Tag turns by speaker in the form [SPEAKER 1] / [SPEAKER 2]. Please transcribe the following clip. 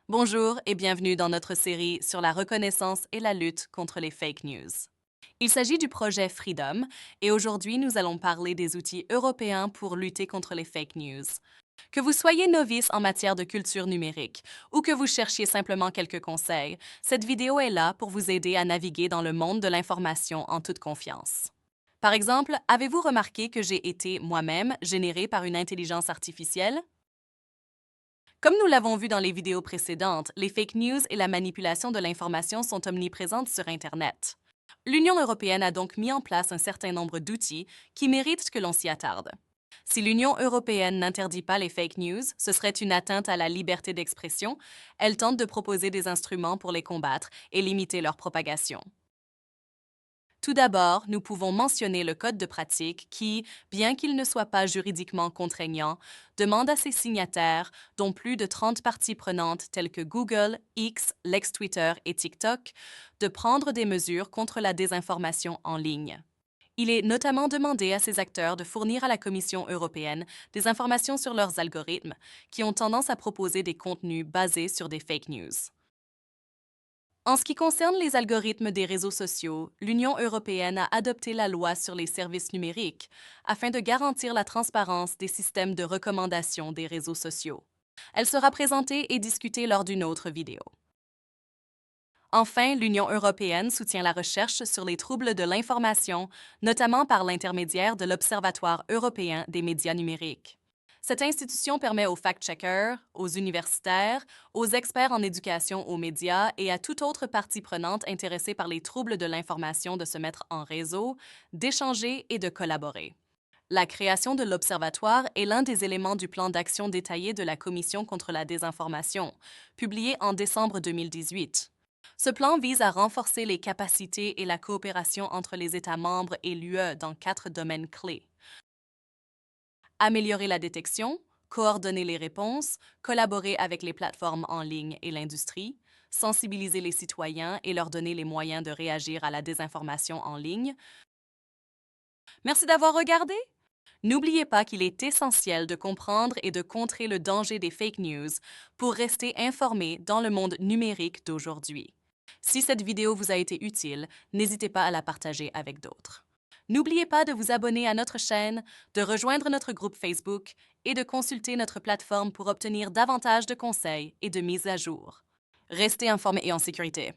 [SPEAKER 1] Bonjour et bienvenue dans notre série sur la reconnaissance et la lutte contre les fake news. Il s'agit du projet Freedom et aujourd'hui nous allons parler des outils européens pour lutter contre les fake news. Que vous soyez novice en matière de culture numérique ou que vous cherchiez simplement quelques conseils, cette vidéo est là pour vous aider à naviguer dans le monde de l'information en toute confiance. Par exemple, avez-vous remarqué que j'ai été moi-même généré par une intelligence artificielle? Comme nous l'avons vu dans les vidéos précédentes, les fake news et la manipulation de l'information sont omniprésentes sur Internet. L'Union européenne a donc mis en place un certain nombre d'outils qui méritent que l'on s'y attarde. Si l'Union européenne n'interdit pas les fake news, ce serait une atteinte à la liberté d'expression. Elle tente de proposer des instruments pour les combattre et limiter leur propagation. Tout d'abord, nous pouvons mentionner le code de pratique qui, bien qu'il ne soit pas juridiquement contraignant, demande à ses signataires, dont plus de 30 parties prenantes telles que Google, X, l'ex-Twitter et TikTok, de prendre des mesures contre la désinformation en ligne. Il est notamment demandé à ces acteurs de fournir à la Commission européenne des informations sur leurs algorithmes qui ont tendance à proposer des contenus basés sur des fake news. En ce qui concerne les algorithmes des réseaux sociaux, l'Union européenne a adopté la loi sur les services numériques afin de garantir la transparence des systèmes de recommandation des réseaux sociaux. Elle sera présentée et discutée lors d'une autre vidéo. Enfin, l'Union européenne soutient la recherche sur les troubles de l'information, notamment par l'intermédiaire de l'Observatoire européen des médias numériques. Cette institution permet aux fact-checkers, aux universitaires, aux experts en éducation aux médias et à toute autre partie prenante intéressée par les troubles de l'information de se mettre en réseau, d'échanger et de collaborer. La création de l'Observatoire est l'un des éléments du plan d'action détaillé de la Commission contre la désinformation, publié en décembre 2018. Ce plan vise à renforcer les capacités et la coopération entre les États membres et l'UE dans 4 domaines clés. Améliorer la détection, coordonner les réponses, collaborer avec les plateformes en ligne et l'industrie, sensibiliser les citoyens et leur donner les moyens de réagir à la désinformation en ligne. Merci d'avoir regardé! N'oubliez pas qu'il est essentiel de comprendre et de contrer le danger des fake news pour rester informé dans le monde numérique d'aujourd'hui. Si cette vidéo vous a été utile, n'hésitez pas à la partager avec d'autres. N'oubliez pas de vous abonner à notre chaîne, de rejoindre notre groupe Facebook et de consulter notre plateforme pour obtenir davantage de conseils et de mises à jour. Restez informés et en sécurité.